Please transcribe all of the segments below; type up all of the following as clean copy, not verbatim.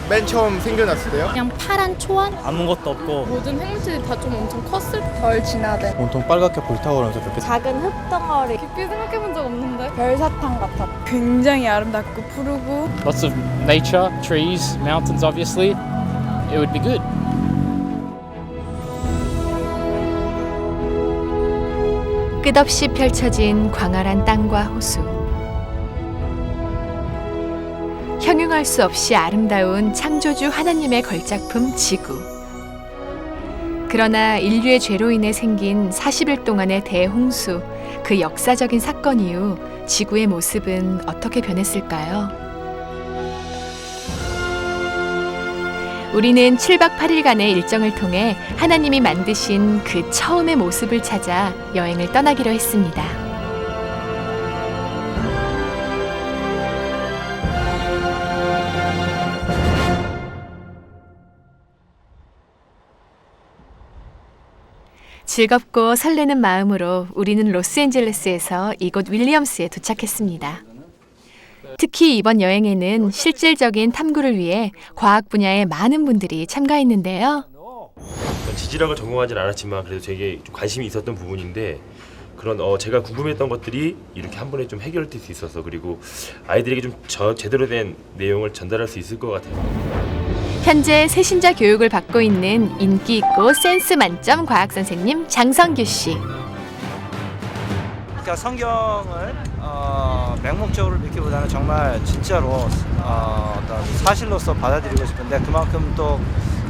맨 처음 생겨났을 때요? 그냥 파란 초원? 아무것도 없고 모든 생물체들이 다 좀 엄청 컸을 덜 진화된 온통 빨갛게 불타오르면서 그렇게 작은 흙덩어리. 깊게 생각해본 적 없는데 별사탕 같았다. 굉장히 아름답고 푸르고 lots of nature, trees, mountains obviously. It would be good. 끝없이 펼쳐진 광활한 땅과 호수. 형용할 수 없이 아름다운 창조주 하나님의 걸작품 지구. 그러나 인류의 죄로 인해 생긴 40일 동안의 대홍수, 그 역사적인 사건 이후 지구의 모습은 어떻게 변했을까요? 우리는 7박 8일간의 일정을 통해 하나님이 만드신 그 처음의 모습을 찾아 여행을 떠나기로 했습니다. 즐겁고 설레는 마음으로 우리는 로스앤젤레스에서 이곳 윌리엄스에 도착했습니다. 특히 이번 여행에는 실질적인 탐구를 위해 과학 분야의 많은 분들이 참가했는데요. 지질학을 전공하진 않았지만 그래도 되게 좀 관심이 있었던 부분인데 그런 제가 궁금했던 것들이 이렇게 한 번에 좀 해결될 수 있어서 그리고 아이들에게 좀 제대로 된 내용을 전달할 수 있을 것 같아요. 현재 새신자 교육을 받고 있는 인기 있고 센스 만점 과학 선생님 장성규 씨. 그러니까 성경을 맹목적으로 믿기보다는 정말 진짜로 어떤 사실로서 받아들이고 싶은데 그만큼 또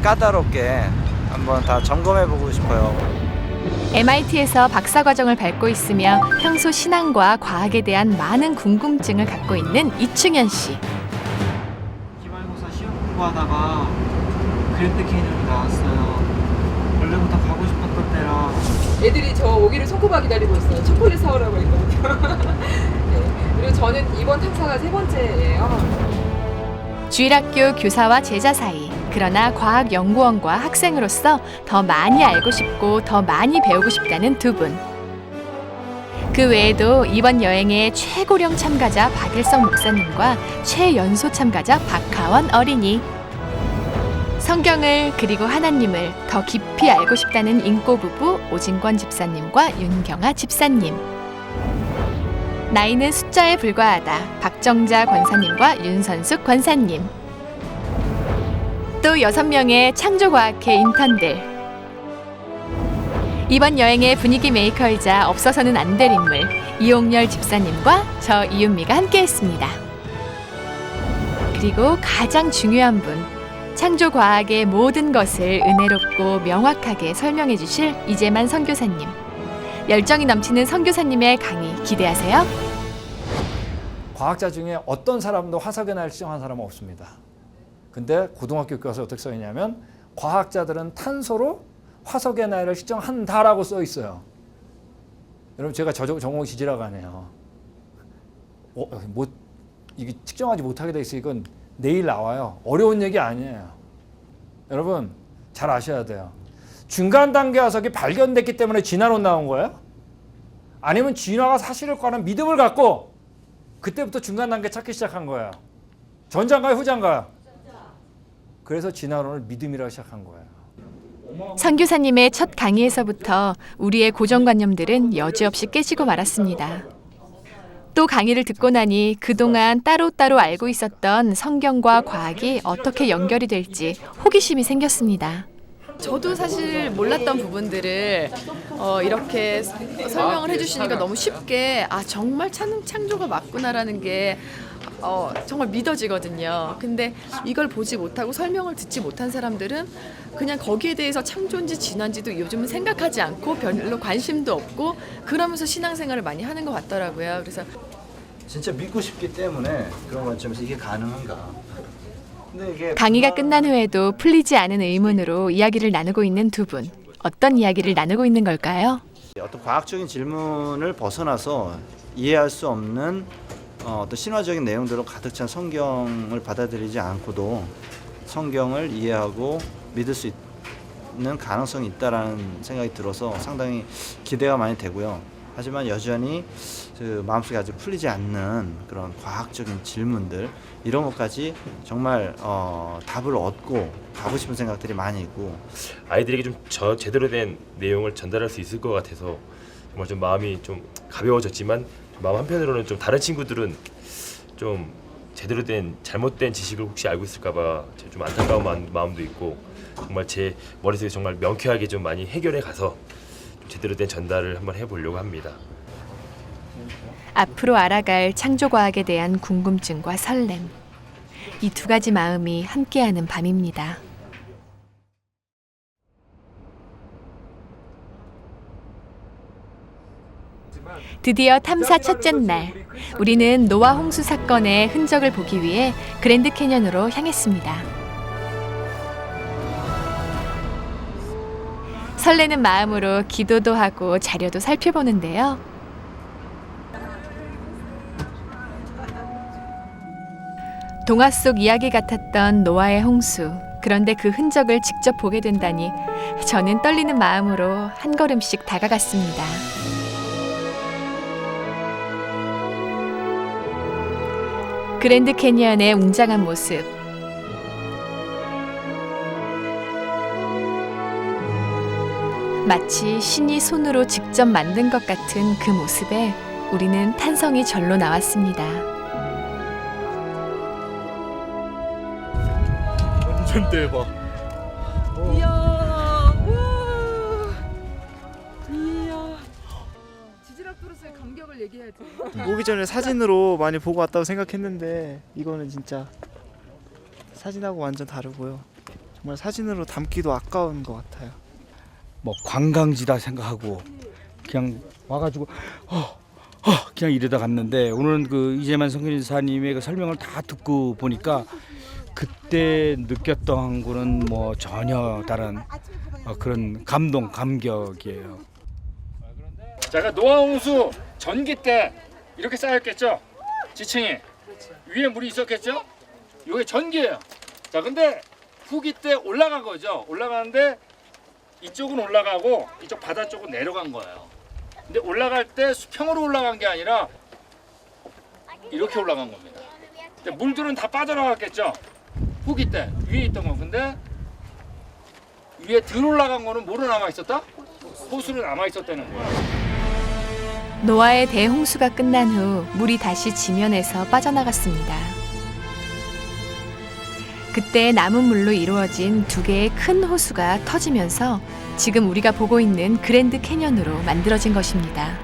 까다롭게 한번 다 점검해보고 싶어요. MIT에서 박사과정을 밟고 있으며 평소 신앙과 과학에 대한 많은 궁금증을 갖고 있는 이충현 씨. 기말고사 시험 공부하다가 그랜드 캐니언이 나왔어요. 원래부터 가고 싶었던 데라. 애들이 저 오기를 손꼽아 기다리고 있어요. 초콜릿 사오라고 했거든요. 네. 그리고 저는 이번 탐사가 3번째예요. 주일학교 교사와 제자 사이. 그러나 과학연구원과 학생으로서 더 많이 알고 싶고 더 많이 배우고 싶다는 두 분. 그 외에도 이번 여행의 최고령 참가자 박일성 목사님과 최연소 참가자 박하원 어린이. 성경을 그리고 하나님을 더 깊이 알고 싶다는 인꼬 부부 오진권 집사님과 윤경아 집사님. 나이는 숫자에 불과하다 박정자 권사님과 윤선숙 권사님. 또 6명의 창조과학회 인턴들. 이번 여행의 분위기 메이커이자 없어서는 안 될 인물 이옥렬 집사님과 저 이윤미가 함께했습니다. 그리고 가장 중요한 분 창조과학의 모든 것을 은혜롭고 명확하게 설명해 주실 이재만 선교사님. 열정이 넘치는 선교사님의 강의 기대하세요. 과학자 중에 어떤 사람도 화석의 날 시정한 사람은 없습니다. 근데 고등학교 교과서에 어떻게 써 있냐면 과학자들은 탄소로 화석의 나이를 측정한다라고 써 있어요. 여러분 제가 전공이 지질학 아니에요. 이게 측정하지 못하게 돼 있어. 이건 내일 나와요. 어려운 얘기 아니에요. 여러분 잘 아셔야 돼요. 중간 단계 화석이 발견됐기 때문에 진화론 나온 거예요? 아니면 진화가 사실일 거라는 믿음을 갖고 그때부터 중간 단계 찾기 시작한 거예요. 전자인가요, 후자인가요? 그래서 진화론을 믿음이라고 시작한 거예요. 선교사님의 첫 강의에서부터 우리의 고정관념들은 여지없이 깨지고 말았습니다. 또 강의를 듣고 나니 그동안 따로따로 알고 있었던 성경과 과학이 어떻게 연결이 될지 호기심이 생겼습니다. 저도 사실 몰랐던 부분들을 이렇게 설명을 해주시니까 너무 쉽게 정말 창조가 맞구나라는 게 정말 믿어지거든요. 근데 이걸 보지 못하고 설명을 듣지 못한 사람들은 그냥 거기에 대해서 창조인지 진화인지도 요즘은 생각하지 않고 별로 관심도 없고 그러면서 신앙생활을 많이 하는 것 같더라고요. 그래서 진짜 믿고 싶기 때문에 그런 관점에서 이게 가능한가. 근데 이게 강의가 끝난 후에도 풀리지 않은 의문으로 이야기를 나누고 있는 두 분. 어떤 이야기를 나누고 있는 걸까요? 어떤 과학적인 질문을 벗어나서 이해할 수 없는 어떤 신화적인 내용들로 가득 찬 성경을 받아들이지 않고도 성경을 이해하고 믿을 수 있는 가능성이 있다라는 생각이 들어서 상당히 기대가 많이 되고요. 하지만 여전히 그 마음속에 아직 풀리지 않는 그런 과학적인 질문들 이런 것까지 정말 답을 얻고 가고 싶은 생각들이 많이 있고 아이들에게 좀 제대로 된 내용을 전달할 수 있을 것 같아서 정말 좀 마음이 좀 가벼워졌지만 마음 한편으로는 좀 다른 친구들은 좀 제대로 된 잘못된 지식을 혹시 알고 있을까봐 좀 안타까운 마음도 있고 정말 제 머릿속에 정말 명쾌하게 좀 많이 해결해 가서 좀 제대로 된 전달을 한번 해보려고 합니다. 앞으로 알아갈 창조과학에 대한 궁금증과 설렘. 이 두 가지 마음이 함께하는 밤입니다. 드디어 탐사 첫째 날. 우리는 노아 홍수 사건의 흔적을 보기 위해 그랜드 캐년으로 향했습니다. 설레는 마음으로 기도도 하고 자료도 살펴보는데요. 동화 속 이야기 같았던 노아의 홍수. 그런데 그 흔적을 직접 보게 된다니 저는 떨리는 마음으로 한 걸음씩 다가갔습니다. 그랜드 캐니언의 웅장한 모습. 마치 신이 손으로 직접 만든 것 같은 그 모습에 우리는 탄성이 절로 나왔습니다. 완전 대박. 이야, 우, 이야. 지질학도로서의 감격을 얘기해야 돼. 오기 전에 사진으로 많이 보고 왔다고 생각했는데 이거는 진짜 사진하고 완전 다르고요. 정말 사진으로 담기도 아까운 것 같아요. 뭐 관광지다 생각하고 그냥 와가지고 그냥 이러다 갔는데 오늘은 그 이재만 선교사님의 그 설명을 다 듣고 보니까 그때 느꼈던 거는 뭐 전혀 다른 그런 감격이에요. 제가 노아 홍수 전기 때 이렇게 쌓였겠죠? 지층이 위에 물이 있었겠죠? 이게 전기예요. 자, 근데 후기 때 올라간 거죠. 올라가는데 이쪽은 올라가고 이쪽 바다 쪽은 내려간 거예요. 근데 올라갈 때 수평으로 올라간 게 아니라 이렇게 올라간 겁니다. 근데 물들은 다 빠져나갔겠죠? 후기 때 위에 있던 거. 근데 위에 들 올라간 거는 뭐로 남아 있었다? 호수로 남아 있었다는 거예요. 노아의 대홍수가 끝난 후 물이 다시 지면에서 빠져나갔습니다. 그때 남은 물로 이루어진 두 개의 큰 호수가 터지면서 지금 우리가 보고 있는 그랜드 캐년으로 만들어진 것입니다.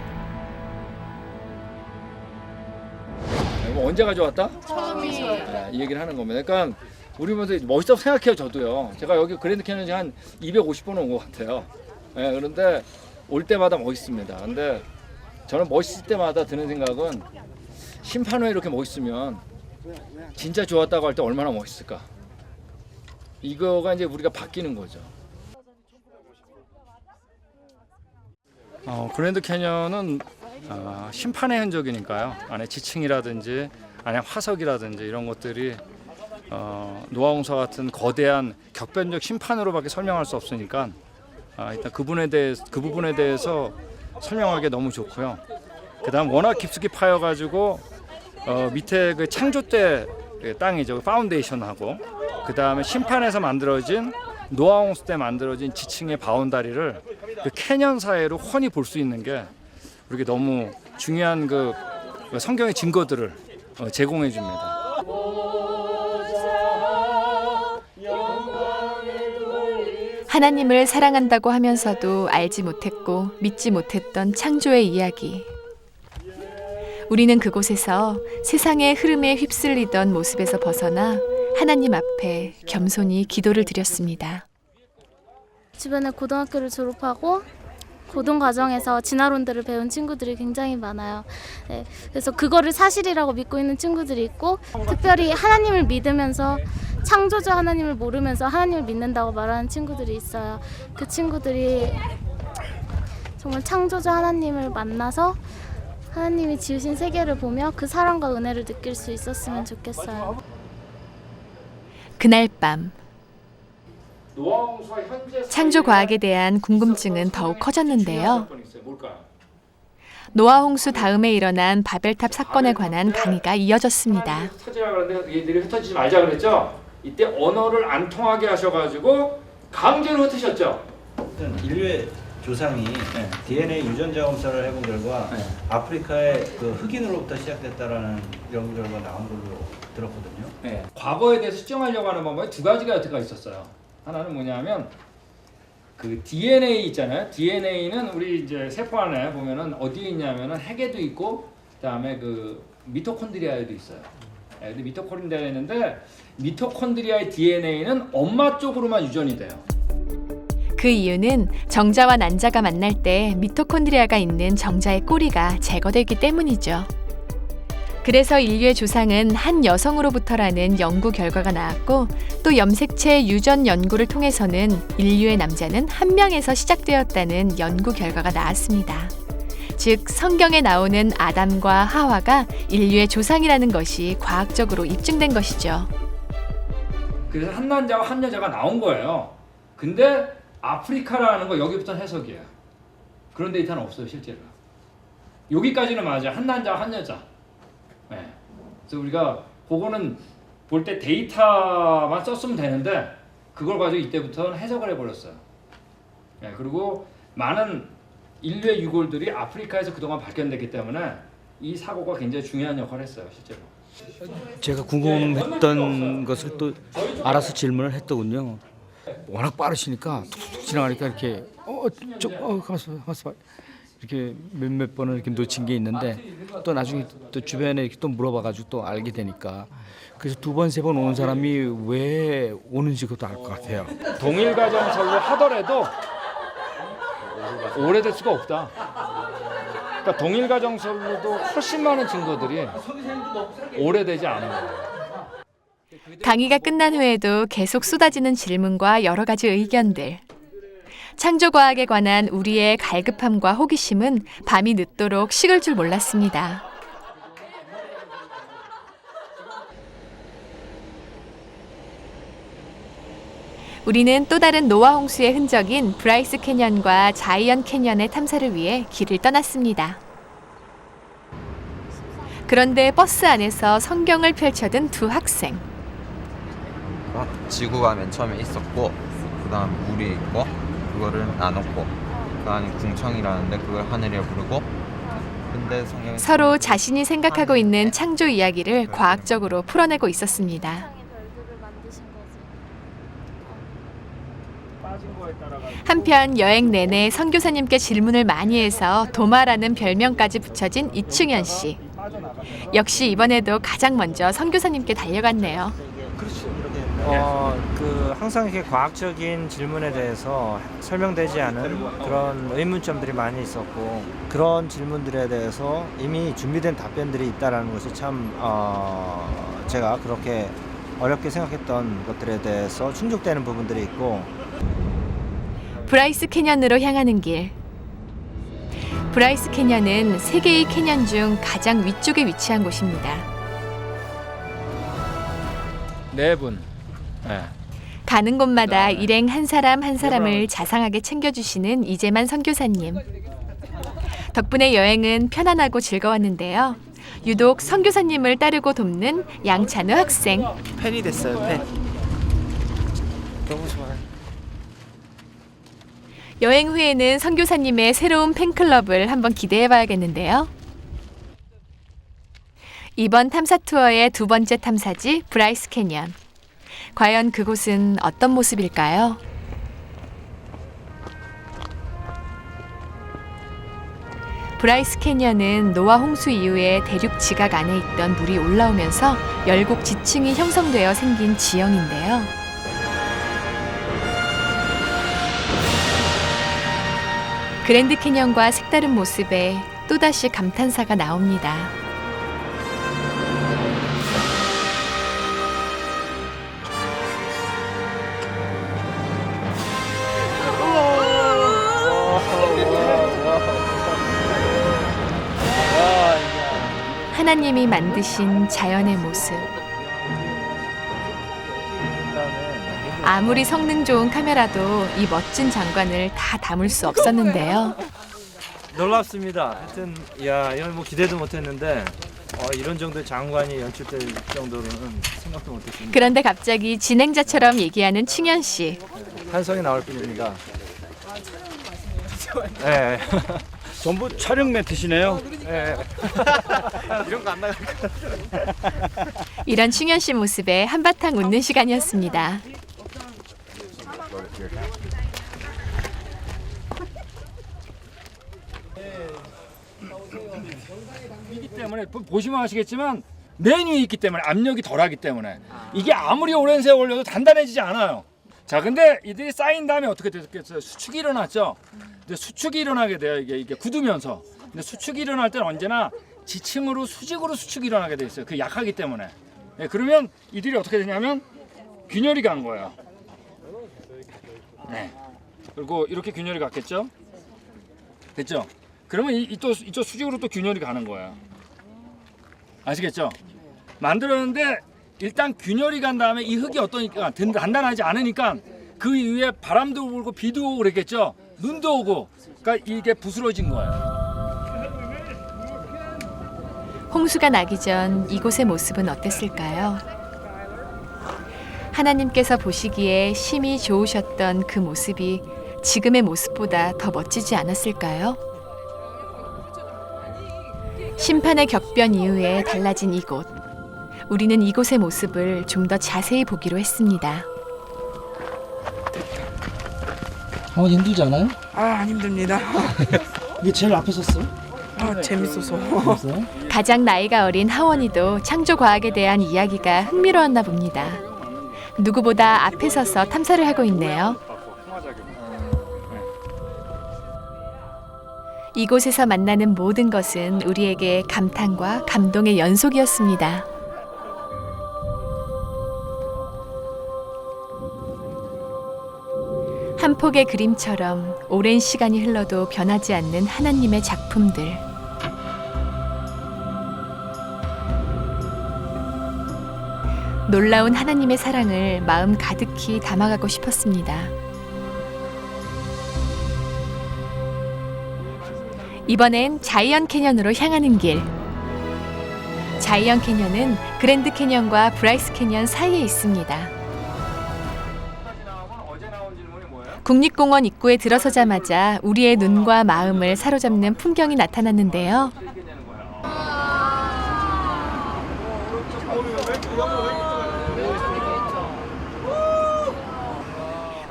이거 언제 가져왔다? 처음이에요. 이 얘기를 하는 겁니다. 그러니까 우리 보면서 멋있다고 생각해요, 저도요. 제가 여기 그랜드 캐년이 한 250번 온 것 같아요. 네, 그런데 올 때마다 멋있습니다. 근데 저는 멋있을 때마다 드는 생각은 심판회 이렇게 멋있으면 진짜 좋았다고 할 때 얼마나 멋있을까. 이거가 이제 우리가 바뀌는 거죠. 그랜드 캐년은 심판의 흔적이니까요. 안에 지층이라든지 안에 화석이라든지 이런 것들이 노아 홍수와 같은 거대한 격변적 심판으로밖에 설명할 수 없으니까 일단 그 부분에 대해서 설명하기 너무 좋고요. 그다음 워낙 깊숙이 파여가지고 밑에 그 창조 때 땅이죠, 파운데이션하고 그다음에 심판에서 만들어진 노아 홍수 때 만들어진 지층의 바운다리를 그 캐년 사이로 훤히 볼 수 있는 게 우리에게 너무 중요한 그 성경의 증거들을 제공해 줍니다. 하나님을 사랑한다고 하면서도 알지 못했고 믿지 못했던 창조의 이야기. 우리는 그곳에서 세상의 흐름에 휩쓸리던 모습에서 벗어나 하나님 앞에 겸손히 기도를 드렸습니다. 주변에 고등학교를 졸업하고 고등과정에서 진화론들을 배운 친구들이 굉장히 많아요. 네, 그래서 그거를 사실이라고 믿고 있는 친구들이 있고 특별히 하나님을 믿으면서 창조주 하나님을 모르면서 하나님을 믿는다고 말하는 친구들이 있어요. 그 친구들이 정말 창조주 하나님을 만나서 하나님이 지으신 세계를 보며 그 사랑과 은혜를 느낄 수 있었으면 좋겠어요. 그날 밤 창조과학에 대한 궁금증은 더욱 커졌는데요. 노아 홍수 다음에 일어난 바벨탑 사건에 관한 강의가 이어졌습니다. 흩어지라 그러는데 얘들이 흩어지지 말자 그랬죠. 이때 언어를 안 통하게 하셔가지고 강제로 흩으셨죠. 인류의 조상이 DNA 유전자 검사를 해본 결과 아프리카의 그 흑인으로부터 시작됐다라는 연구 결과 나온 걸로 들었거든요. 네. 과거에 대해서 수정하려고 하는 방법이 두 가지가 여태까지 있었어요. 하나는 뭐냐면 그 DNA 있잖아요. DNA는 우리 이제 세포 안에 보면은 어디에 있냐면은 핵에도 있고 그다음에 그 미토콘드리아에도 있어요. 네, 근데 미토콘드리아에 있는데 미토콘드리아의 DNA는 엄마 쪽으로만 유전이 돼요. 그 이유는 정자와 난자가 만날 때 미토콘드리아가 있는 정자의 꼬리가 제거되기 때문이죠. 그래서 인류의 조상은 한 여성으로부터라는 연구 결과가 나왔고 또 염색체 유전 연구를 통해서는 인류의 남자는 한 명에서 시작되었다는 연구 결과가 나왔습니다. 즉 성경에 나오는 아담과 하와가 인류의 조상이라는 것이 과학적으로 입증된 것이죠. 그래서 한 남자와 한 여자가 나온 거예요. 근데 아프리카라는 거 여기부터는 해석이에요. 그런 데이터는 없어요 실제로. 여기까지는 맞아요. 한 남자와 한 여자. 네. 그래서 우리가 그거는 볼 때 데이터만 썼으면 되는데 그걸 가지고 이때부터는 해석을 해버렸어요. 네. 그리고 많은 인류의 유골들이 아프리카에서 그동안 발견됐기 때문에 이 사고가 굉장히 중요한 역할을 했어요 실제로. 제가 궁금했던 것을 또 알아서 질문을 했더군요. 워낙 빠르시니까 툭툭 지나가니까 이렇게 가만있어 이렇게 몇몇 번을 이렇게 놓친 게 있는데 또 나중에 또 주변에 이렇게 또 물어봐가지고 또 알게 되니까 그래서 두 번 세 번 오는 사람이 왜 오는지 그것도 알 것 같아요. 동일 가정설로 하더라도 오래될 수가 없다. 그러니까 동일 가정설로도 훨씬 많은 증거들이 오래되지 않아요. 강의가 끝난 후에도 계속 쏟아지는 질문과 여러 가지 의견들. 창조과학에 관한 우리의 갈급함과 호기심은 밤이 늦도록 식을 줄 몰랐습니다. 우리는 또 다른 노아 홍수의 흔적인 브라이스 캐년과 자이언 캐년의 탐사를 위해 길을 떠났습니다. 그런데 버스 안에서 성경을 펼쳐든 두 학생. 지구가 맨 처음에 있었고 그다음 물이 있고 그거를 나눴고 그다음에 궁창이라는데 그걸 하늘에 부르고 근데 성경에 서로 자신이 생각하고 있는 창조 이야기를 과학적으로 풀어내고 있었습니다. 한편 여행 내내 선교사님께 질문을 많이 해서 도마라는 별명까지 붙여진 이충현 씨. 역시 이번에도 가장 먼저 선교사님께 달려갔네요. 항상 이렇게 과학적인 질문에 대해서 설명되지 않은 그런 의문점들이 많이 있었고 그런 질문들에 대해서 이미 준비된 답변들이 있다라는 것이 참 제가 그렇게 어렵게 생각했던 것들에 대해서 충족되는 부분들이 있고 브라이스 캐년으로 향하는 길. 브라이스 캐년은 세 개의 캐년 중 가장 위쪽에 위치한 곳입니다. 네 분. 네. 가는 곳마다 일행 한 사람 한 사람을 자상하게 챙겨주시는 이재만 선교사님. 덕분에 여행은 편안하고 즐거웠는데요. 유독 선교사님을 따르고 돕는 양찬우 학생. 팬이 됐어요. 팬. 너무 좋아요. 여행 후에는 선교사님의 새로운 팬클럽을 한번 기대해봐야겠는데요. 이번 탐사 투어의 두 번째 탐사지 브라이스 캐년. 과연 그곳은 어떤 모습일까요? 브라이스 캐년은 노아 홍수 이후에 대륙 지각 안에 있던 물이 올라오면서 열곡 지층이 형성되어 생긴 지형인데요. 그랜드 캐년과 색다른 모습에 또다시 감탄사가 나옵니다. 하나님이 만드신 자연의 모습. 아무리 성능 좋은 카메라도 이 멋진 장관을 다 담을 수 없었는데요. 놀랍습니다. 하여튼 이런 뭐 기대도 못했는데 이런 정도의 장관이 연출될 정도로는 생각도 못했습니다. 그런데 갑자기 진행자처럼 얘기하는 충현 씨. 한성이 나올 뿐입니다. 네. 전부 촬영 매트시네요. 네. 이런 거 안 나갈 거. 이런 충현 씨 모습에 한바탕 웃는 시간이었습니다. 이기 때문에 보시면 아시겠지만 맨 위에 있기 때문에 압력이 덜하기 때문에 이게 아무리 오랜 세월 올려도 단단해지지 않아요. 자, 근데 이들이 쌓인 다음에 어떻게 됐겠어요? 수축이 일어났죠. 근데 수축이 일어나게 돼요. 이게 굳으면서. 근데 수축이 일어날 때는 언제나 지층으로 수직으로 수축이 일어나게 돼 있어요. 그 약하기 때문에. 네, 그러면 이들이 어떻게 되냐면 균열이 간 거예요. 네. 그리고 이렇게 균열이 갔겠죠? 됐죠? 그러면 이쪽 수직으로 또 균열이 가는 거예요. 아시겠죠? 만들었는데 일단 균열이 간 다음에 이 흙이 어떠니까 단단하지 않으니까 그 위에 바람도 불고 비도 오고 그랬겠죠? 눈도 오고 그러니까 이게 부스러진 거예요. 홍수가 나기 전 이곳의 모습은 어땠을까요? 하나님께서 보시기에 심히 좋으셨던 그 모습이 지금의 모습보다 더 멋지지 않았을까요? 심판의 격변 이후에 달라진 이곳. 우리는 이곳의 모습을 좀 더 자세히 보기로 했습니다. 힘들지 않아요? 안 힘듭니다. 이게 제일 앞에 섰어? 재밌어서. 가장 나이가 어린 하원이도 창조과학에 대한 이야기가 흥미로웠나 봅니다. 누구보다 앞에 서서 탐사를 하고 있네요. 이곳에서 만나는 모든 것은 우리에게 감탄과 감동의 연속이었습니다. 한 폭의 그림처럼 오랜 시간이 흘러도 변하지 않는 하나님의 작품들. 놀라운 하나님의 사랑을 마음 가득히 담아가고 싶었습니다. 이번엔 자이언트 캐년으로 향하는 길. 자이언트 캐년은 그랜드 캐년과 브라이스 캐년 사이에 있습니다. 국립공원 입구에 들어서자마자 우리의 눈과 마음을 사로잡는 풍경이 나타났는데요.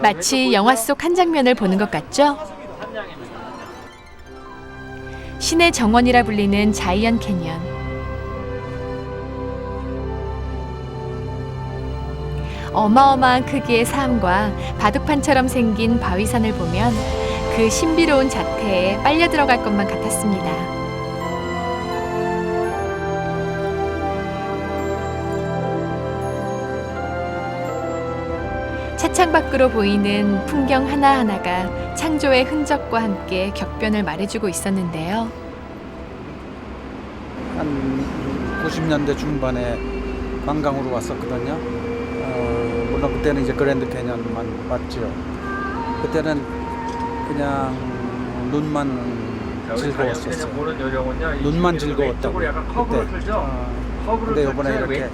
마치 영화 속 한 장면을 보는 것 같죠? 신의 정원이라 불리는 자이언트 캐년. 어마어마한 크기의 삶과 바둑판처럼 생긴 바위산을 보면 그 신비로운 자태에 빨려 들어갈 것만 같았습니다. 차창 밖으로 보이는 풍경 하나하나가 창조의 흔적과 함께 격변을 말해주고 있었는데요. 한 90년대 중반에 관광으로 왔었거든요. 물론 그때는 이제 그랜드 캐년만 봤죠. 그때는 그냥 눈만 즐거웠었어요. 눈만 즐거웠다고 그때. 근데 이번에 이렇게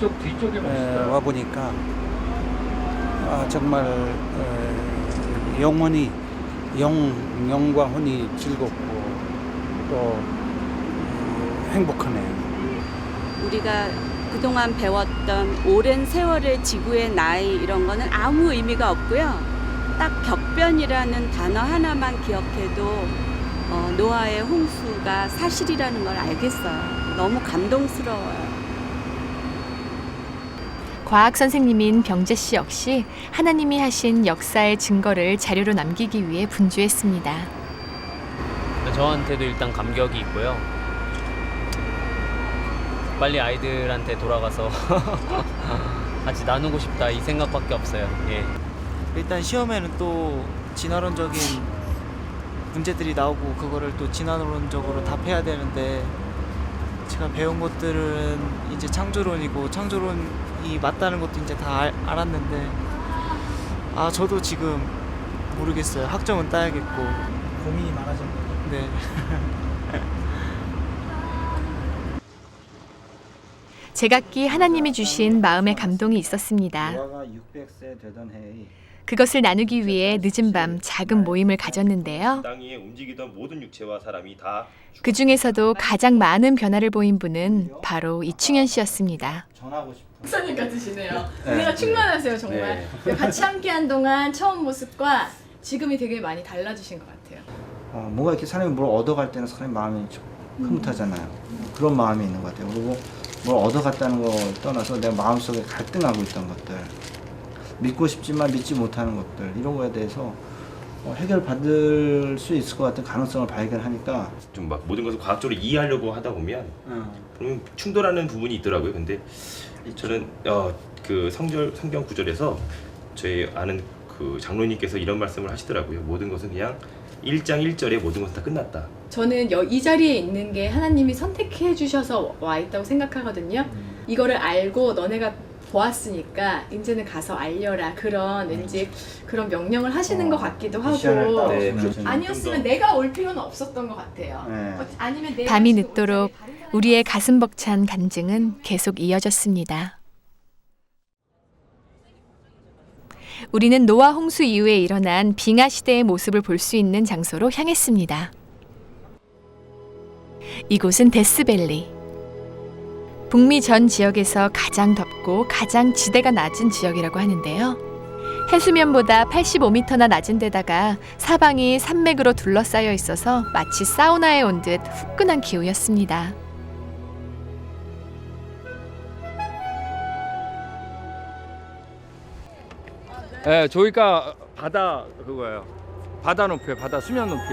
와 보니까 정말 영혼이 영과 혼이 즐겁고 또 행복하네요. 우리가 그동안 배웠던 오랜 세월의 지구의 나이 이런 거는 아무 의미가 없고요. 딱 격변이라는 단어 하나만 기억해도 노아의 홍수가 사실이라는 걸 알겠어요. 너무 감동스러워요. 과학 선생님인 병재 씨 역시 하나님이 하신 역사의 증거를 자료로 남기기 위해 분주했습니다. 저한테도 일단 감격이 있고요. 빨리 아이들한테 돌아가서 같이 나누고 싶다 이 생각밖에 없어요. 예. 일단 시험에는 또 진화론적인 문제들이 나오고 그거를 또 진화론적으로 답해야 되는데 제가 배운 것들은 이제 창조론이고 창조론이 맞다는 것도 이제 다 알았는데 저도 지금 모르겠어요. 학점은 따야겠고 고민이 많아졌네요. 네. 제각기 하나님이 주신 마음의 감동이 있었습니다. 노아가 600세 되던 해에 그것을 나누기 위해 늦은 밤 작은 모임을 가졌는데요. 땅 위에 움직이던 모든 육체와 사람이 다 그 중에서도 가장 많은 변화를 보인 분은 바로 이충현 씨였습니다. 전하고 싶은 목사님 같으시네요. 네. 은혜가 충만하세요 정말. 같이 함께한 동안 처음 모습과 지금이 되게 많이 달라지신 것 같아요. 뭔가 이렇게 사람이 뭘 얻어갈 때는 사람의 마음이 좀 흐뭇하잖아요. 그런 마음이 있는 것 같아요. 그리고 뭘 얻어갔다는 걸 떠나서 내 마음속에 갈등하고 있던 것들, 믿고 싶지만 믿지 못하는 것들, 이런 거에 대해서 해결받을 수 있을 것 같은 가능성을 발견하니까 좀 막 모든 것을 과학적으로 이해하려고 하다 보면 그럼 충돌하는 부분이 있더라고요. 근데 저는 그 성경 구절에서 저희 아는 그 장로님께서 이런 말씀을 하시더라고요. 모든 것은 그냥 1장 1절에 모든 것은 다 끝났다. 저는 이 자리에 있는 게 하나님이 선택해 주셔서 와 있다고 생각하거든요. 이거를 알고 너네가 보았으니까 이제는 가서 알려라. 그런 왠지 그런 명령을 하시는 것 같기도 하고 아니었으면 내가 올 필요는 없었던 것 같아요. 아니면 내가 밤이 늦도록 우리의 가슴 벅찬 간증은 계속 이어졌습니다. 우리는 노아 홍수 이후에 일어난 빙하 시대의 모습을 볼 수 있는 장소로 향했습니다. 이곳은 데스밸리. 북미 전 지역에서 가장 덥고 가장 지대가 낮은 지역이라고 하는데요. 해수면보다 85m나 낮은 데다가 사방이 산맥으로 둘러싸여 있어서 마치 사우나에 온 듯 후끈한 기후였습니다. 네, 저희가 바다 그거예요. 바다 높이, 바다 수면 높이.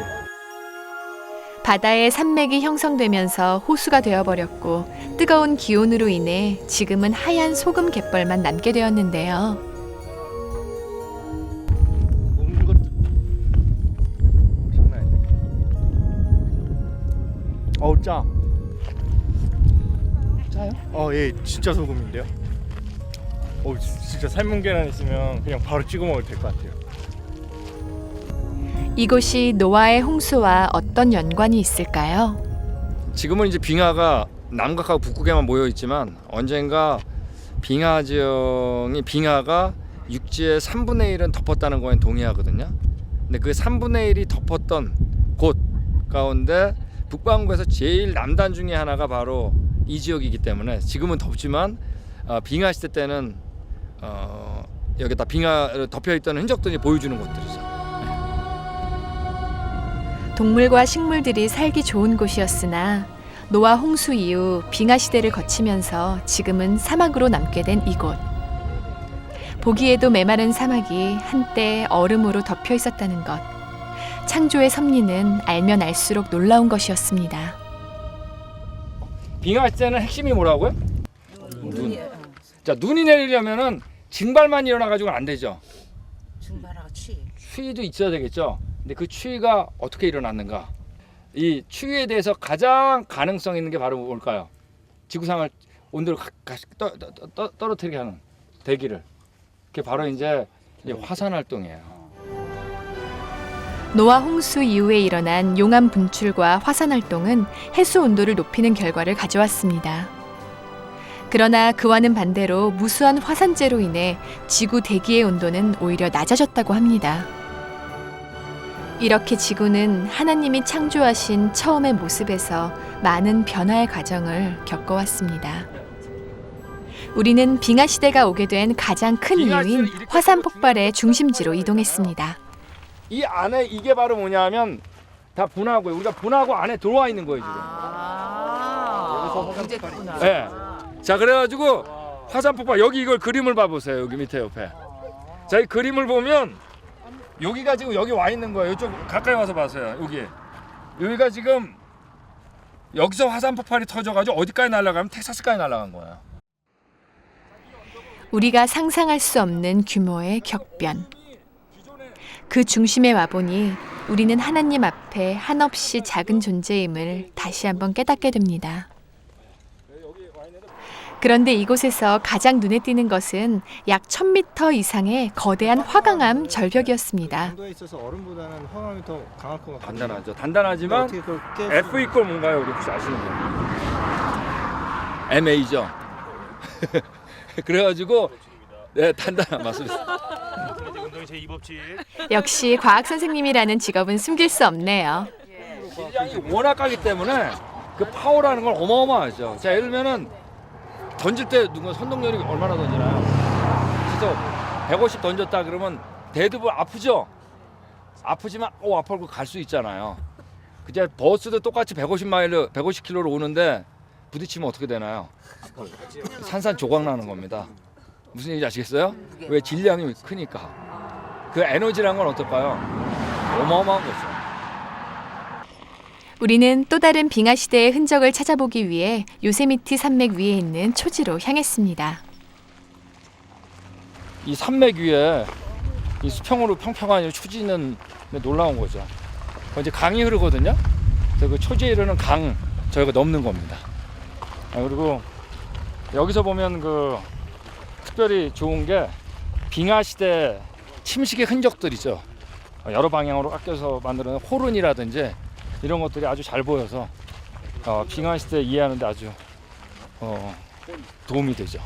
바다에 산맥이 형성되면서 호수가 되어버렸고 뜨거운 기온으로 인해 지금은 하얀 소금 갯벌만 남게 되었는데요. 먹는 것도 장난 아니야. 어우 짜. 짜요? 예, 진짜 소금인데요. 진짜 삶은 계란 있으면 그냥 바로 찍어 먹어도 될 것 같아요. 이곳이 노아의 홍수와 어떤 연관이 있을까요? 지금은 이제 빙하가 남극하고 북극에만 모여 있지만 언젠가 빙하 지형이 빙하가 육지의 3분의 1은 덮었다는 거에 동의하거든요. 근데 그 3분의 1이 덮었던 곳 가운데 북반구에서 제일 남단 중에 하나가 바로 이 지역이기 때문에 지금은 덥지만 빙하 시대 때는 여기다 빙하로 덮여 있던 흔적들이 보여주는 곳들이죠. 동물과 식물들이 살기 좋은 곳이었으나 노아 홍수 이후 빙하 시대를 거치면서 지금은 사막으로 남게 된 이곳. 보기에도 메마른 사막이 한때 얼음으로 덮여 있었다는 것. 창조의 섭리는 알면 알수록 놀라운 것이었습니다. 빙하 시대는 핵심이 뭐라고요? 눈. 자, 눈이 내리려면은 증발만 일어나 가지고는 안 되죠. 증발하고 추위도 있어야 되겠죠. 근데 그 추위가 어떻게 일어났는가? 이 추위에 대해서 가장 가능성 있는 게 바로 뭘까요? 지구상을 온도를 떨어뜨리게 하는 대기를. 그게 바로 이제 화산 활동이에요. 노아 홍수 이후에 일어난 용암 분출과 화산 활동은 해수 온도를 높이는 결과를 가져왔습니다. 그러나 그와는 반대로 무수한 화산재로 인해 지구 대기의 온도는 오히려 낮아졌다고 합니다. 이렇게 지구는 하나님이 창조하신 처음의 모습에서 많은 변화의 과정을 겪어왔습니다. 우리는 빙하 시대가 오게 된 가장 큰 이유인 화산 폭발의 중심지로 이동했습니다. 이 안에 이게 바로 뭐냐면 다 분화고요. 우리가 분화고 안에 들어와 있는 거예요 지금. 이제 그구나. 네. 자, 그래가지고 화산 폭발 여기 이걸 그림을 봐보세요. 여기 밑에 옆에. 자, 이 그림을 보면 여기가 지금 여기 와 있는 거예요. 이쪽 가까이 와서 봐세요. 여기가 지금 여기서 화산 폭발이 터져가지고 어디까지 날아가면 텍사스까지 날아간 거야. 우리가 상상할 수 없는 규모의 격변. 그 중심에 와보니 우리는 하나님 앞에 한없이 작은 존재임을 다시 한번 깨닫게 됩니다. 그런데 이곳에서 가장 눈에 띄는 것은 약 1000m 이상의 거대한 화강암 절벽이었습니다. 강도에 있어서 얼음보다는 화강이 더 강할 것 같아요. 단단하죠. 단단하지만 어떻게 그걸 깰 F 수가 이퀄 뭔가요? 우리 혹시 아시는 분? MA죠. 그래가지고 네, 단단한 맞습니다. 운동의 제2 법칙. 역시 과학 선생님이라는 직업은 숨길 수 없네요. 질량이 워낙 가기 때문에 그 파워라는 건 어마어마하죠. 자, 예를 들면은 던질 때 누가 선동열이 얼마나 던지나요? 그래서 150 던졌다 그러면 데드볼 아프죠? 아프지만 아파고 갈 수 있잖아요. 그제 버스도 똑같이 150마일을 150km로 오는데 부딪히면 어떻게 되나요? 산산조각 나는 겁니다. 무슨 얘기인지 아시겠어요? 왜 질량이 크니까. 그 에너지란 건 어떨까요? 어마어마한 거죠. 우리는 또 다른 빙하 시대의 흔적을 찾아보기 위해 요세미티 산맥 위에 있는 초지로 향했습니다. 이 산맥 위에 이 수평으로 평평한 초지는 놀라운 거죠. 이제 강이 흐르거든요. 그래서 그 초지에 이르는 강 저희가 넘는 겁니다. 그리고 여기서 보면 그 특별히 좋은 게 빙하 시대 침식의 흔적들이죠. 여러 방향으로 깎여서 만드는 호른이라든지 이런 것들이 아주 잘 보여서 빙하 시대 이해하는 데 아주 도움이 되죠.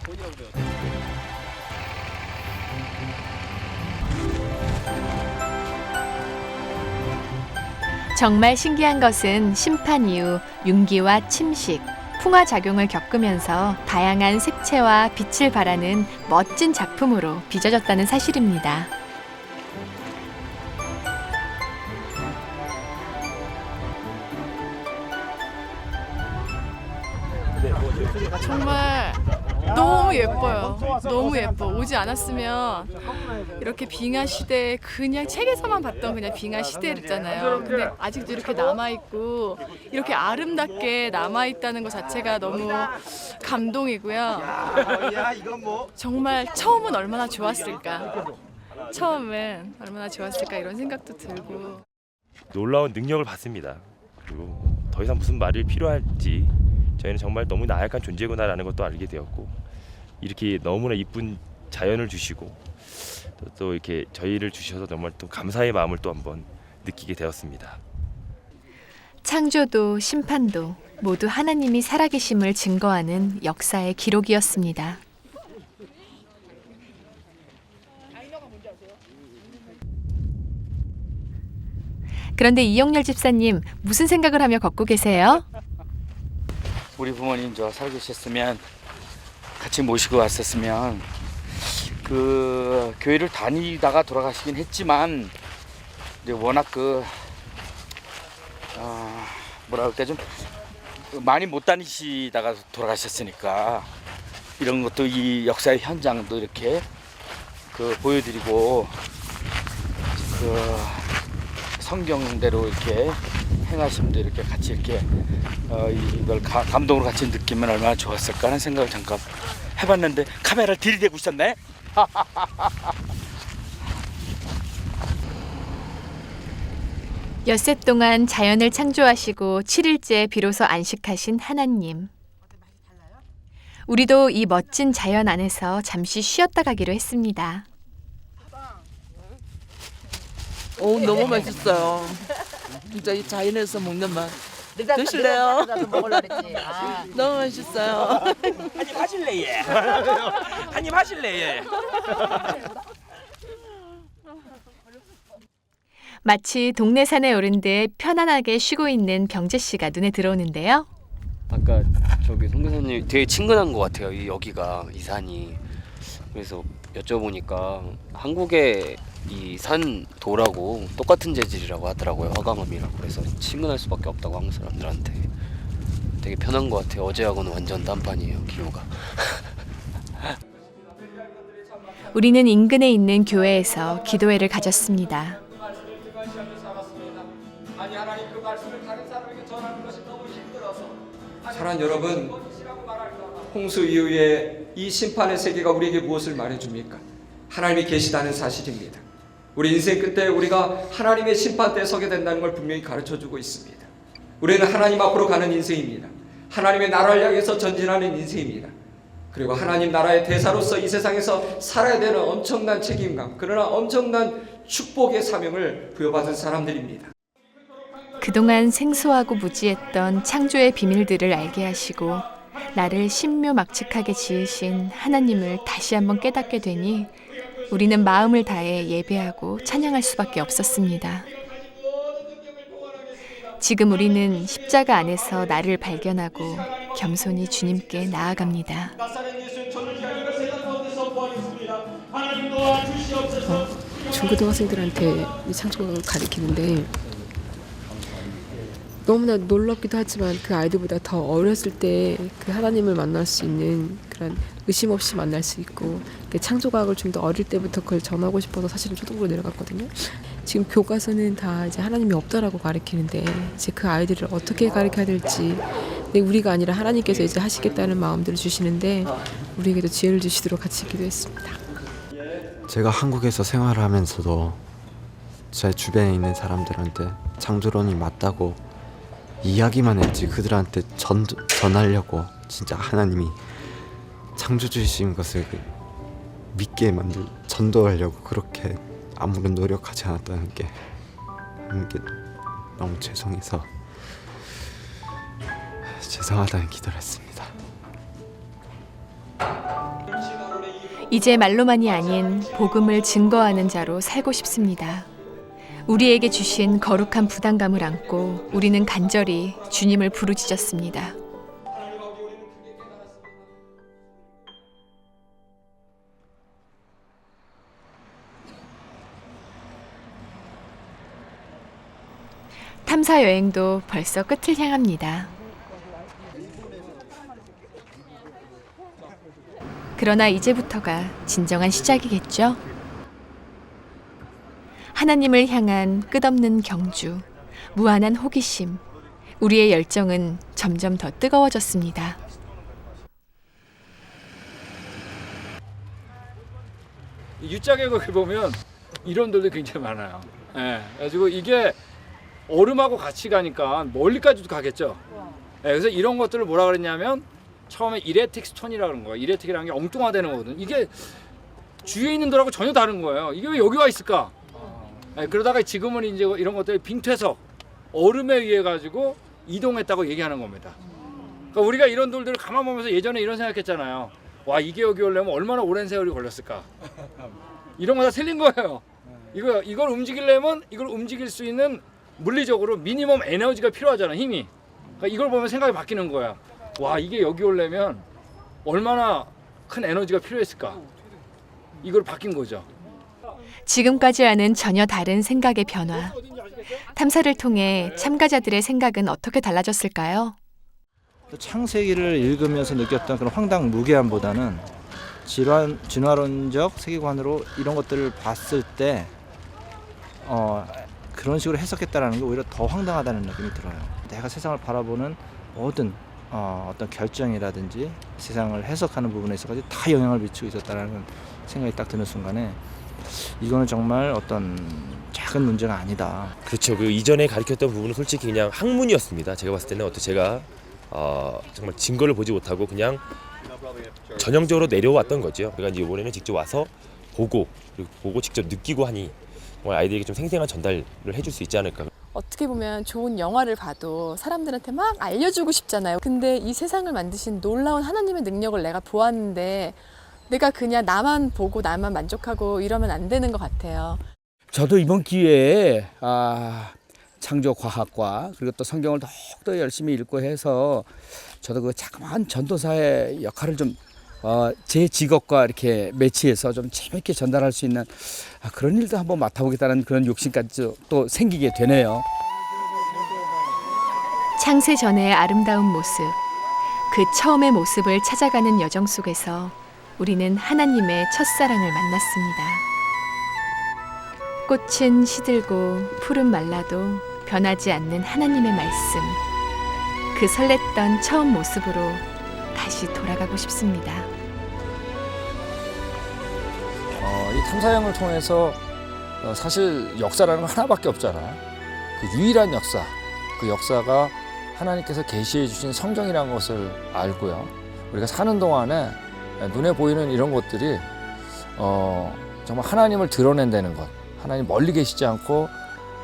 정말 신기한 것은 심판 이후 융기와 침식, 풍화 작용을 겪으면서 다양한 색채와 빛을 발하는 멋진 작품으로 빚어졌다는 사실입니다. 정말 너무 예뻐요. 너무 예뻐. 오지 않았으면 이렇게 빙하 시대 그냥 책에서만 봤던 그냥 빙하 시대였잖아요. 근데 아직도 이렇게 남아있고 이렇게 아름답게 남아있다는 것 자체가 너무 감동이고요. 정말 처음은 얼마나 좋았을까. 처음은 얼마나 좋았을까 이런 생각도 들고. 놀라운 능력을 봤습니다. 그리고 더 이상 무슨 말이 필요할지 저희는 정말 너무 나약한 존재구나라는 것도 알게 되었고 이렇게 너무나 이쁜 자연을 주시고 또 이렇게 저희를 주셔서 정말 또 감사의 마음을 또 한번 느끼게 되었습니다. 창조도 심판도 모두 하나님이 살아계심을 증거하는 역사의 기록이었습니다. 그런데 이영렬 집사님 무슨 생각을 하며 걷고 계세요? 우리 부모님 저 살아계셨으면 같이 모시고 왔었으면 그 교회를 다니다가 돌아가시긴 했지만 이제 워낙 뭐라 그럴까 좀 많이 못 다니시다가 돌아가셨으니까 이런 것도 이 역사의 현장도 이렇게 보여드리고 성경대로 이렇게 행하심도 이렇게 같이 이렇게 이걸 감동으로 같이 느끼면 얼마나 좋았을까 하는 생각을 잠깐 해봤는데 카메라를 들이대고 있었네. 엿새 동안 자연을 창조하시고 7일째 비로소 안식하신 하나님. 우리도 이 멋진 자연 안에서 잠시 쉬었다 가기로 했습니다. 너무 맛있어요. 진짜 이 자연에서 먹는 맛. 드실래요? 너무 맛있어요. 한입 하실래 예. 한입 하실래 예. 마치 동네 산에 오른 듯 편안하게 쉬고 있는 병재 씨가 눈에 들어오는데요. 아까 저기 선교사님 되게 친근한 것 같아요. 여기가 이 산이. 그래서 여쭤보니까 한국의 이 산 돌하고 똑같은 재질이라고 하더라고요. 화강암이라고. 그래서 친근할 수밖에 없다고 한국 사람들한테. 되게 편한 것 같아요. 어제하고는 완전 딴판이에요. 기후가. 우리는 인근에 있는 교회에서 기도회를 가졌습니다. 사랑하는 여러분, 홍수 이후에 이 심판의 세계가 우리에게 무엇을 말해줍니까? 하나님이 계시다는 사실입니다. 우리 인생 끝에 우리가 하나님의 심판대에 서게 된다는 걸 분명히 가르쳐주고 있습니다. 우리는 하나님 앞으로 가는 인생입니다. 하나님의 나라를 향해서 전진하는 인생입니다. 그리고 하나님 나라의 대사로서 이 세상에서 살아야 되는 엄청난 책임감, 그러나 엄청난 축복의 사명을 부여받은 사람들입니다. 그동안 생소하고 무지했던 창조의 비밀들을 알게 하시고 나를 신묘막측하게 지으신 하나님을 다시 한번 깨닫게 되니 우리는 마음을 다해 예배하고 찬양할 수밖에 없었습니다. 지금 우리는 십자가 안에서 나를 발견하고 겸손히 주님께 나아갑니다. 중고등학생들한테 이 창조각을 가르치는데 너무나 놀랍기도 하지만 그 아이들보다 더 어렸을 때 그 하나님을 만날 수 있는 그런 의심 없이 만날 수 있고 그 창조과학을 좀 더 어릴 때부터 그걸 전하고 싶어서 사실은 초등부로 내려갔거든요. 지금 교과서는 다 이제 하나님이 없다라고 가르치는데 이제 그 아이들을 어떻게 가르쳐야 될지 근데 우리가 아니라 하나님께서 이제 하시겠다는 마음들을 주시는데 우리에게도 지혜를 주시도록 같이 기도했습니다. 제가 한국에서 생활을 하면서도 제 주변에 있는 사람들한테 창조론이 맞다고 이야기만 했지 그들한테 전하려고 진짜 하나님이 창조주이신 것을 믿게 전도하려고 그렇게 아무런 노력하지 않았다는 게 너무 죄송해서 죄송하다는 기도를 했습니다. 이제 말로만이 아닌 복음을 증거하는 자로 살고 싶습니다. 우리에게 주신 거룩한 부담감을 안고 우리는 간절히 주님을 부르짖었습니다. 탐사 여행도 벌써 끝을 향합니다. 그러나 이제부터가 진정한 시작이겠죠? 하나님을 향한 끝없는 경주, 무한한 호기심, 우리의 열정은 점점 더 뜨거워졌습니다. 유자계곡에 보면 이론들도 굉장히 많아요. 예, 그래가지고 이게 얼음하고 같이 가니까 멀리까지도 가겠죠. 예, 그래서 이런 것들을 뭐라 그랬냐면 처음에 이레틱 스톤이라고 그런 거예요. 이레틱이라는 게 엉뚱화되는 거거든. 이게 주위에 있는 돌하고 전혀 다른 거예요. 이게 왜 여기 와 있을까? 예, 그러다가 지금은 이제 이런 것들이 빙퇴석, 얼음에 의해 가지고 이동했다고 얘기하는 겁니다. 그러니까 우리가 이런 돌들을 가만 보면서 예전에 이런 생각했잖아요. 와, 이게 여기 오려면 얼마나 오랜 세월이 걸렸을까? 이런 거 다 틀린 거예요. 이걸 움직이려면 이걸 움직일 수 있는 물리적으로 미니멈 에너지가 필요하잖아, 힘이. 그러니까 이걸 보면 생각이 바뀌는 거야. 와, 이게 여기 오려면 얼마나 큰 에너지가 필요했을까? 이걸 바뀐 거죠. 지금까지와는 전혀 다른 생각의 변화. 탐사를 통해 참가자들의 생각은 어떻게 달라졌을까요? 창세기를 읽으면서 느꼈던 그런 황당무계함보다는 진화론적 세계관으로 이런 것들을 봤을 때 그런 식으로 해석했다라는 게 오히려 더 황당하다는 느낌이 들어요. 내가 세상을 바라보는 모든 어떤 결정이라든지 세상을 해석하는 부분에 있어서 다 영향을 미치고 있었다라는 생각이 딱 드는 순간에 이거는 정말 어떤 작은 문제가 아니다. 그렇죠. 그 이전에 가르쳤던 부분은 솔직히 그냥 학문이었습니다. 제가 봤을 때는 제가 정말 증거를 보지 못하고 그냥 전형적으로 내려왔던 거죠. 그러니까 이제 이번에는 직접 와서 보고 직접 느끼고 하니 정말 아이들에게 좀 생생한 전달을 해줄 수 있지 않을까. 어떻게 보면 좋은 영화를 봐도 사람들한테 막 알려주고 싶잖아요. 근데 이 세상을 만드신 놀라운 하나님의 능력을 내가 보았는데 내가 그냥 나만 보고 나만 만족하고 이러면 안 되는 것 같아요. 저도 이번 기회에 창조과학과 그리고 또 성경을 더욱더 열심히 읽고 해서 저도 그 자그마한 전도사의 역할을 좀 제 직업과 이렇게 매치해서 좀 재밌게 전달할 수 있는 그런 일도 한번 맡아보겠다는 그런 욕심까지 또 생기게 되네요. 창세 전의 아름다운 모습, 그 처음의 모습을 찾아가는 여정 속에서 우리는 하나님의 첫사랑을 만났습니다. 꽃은 시들고 풀은 말라도 변하지 않는 하나님의 말씀, 그 설렜던 처음 모습으로 다시 돌아가고 싶습니다. 이 탐사형을 통해서 사실 역사라는 건 하나밖에 없잖아. 그 유일한 역사, 그 역사가 하나님께서 계시해 주신 성경이라는 것을 알고요. 우리가 사는 동안에 눈에 보이는 이런 것들이 정말 하나님을 드러낸다는 것, 하나님 멀리 계시지 않고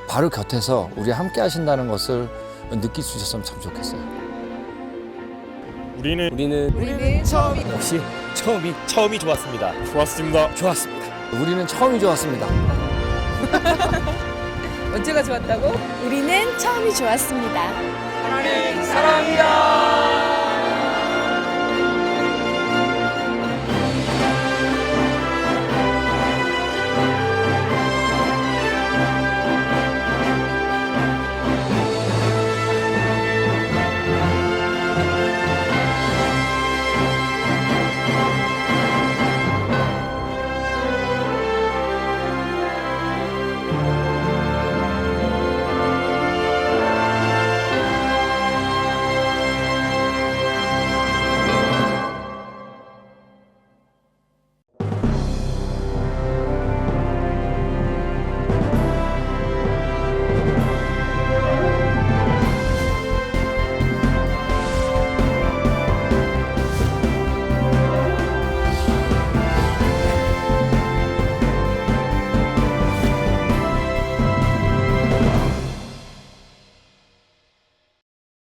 바로 곁에서 우리 함께 하신다는 것을 느낄 수 있었으면 참 좋겠어요. 우리는 역시 처음이 좋았습니다. 좋았습니다. 우리는 처음이 좋았습니다. 언제가 좋았다고? 우리는 처음이 좋았습니다. 하나님 사랑합니다.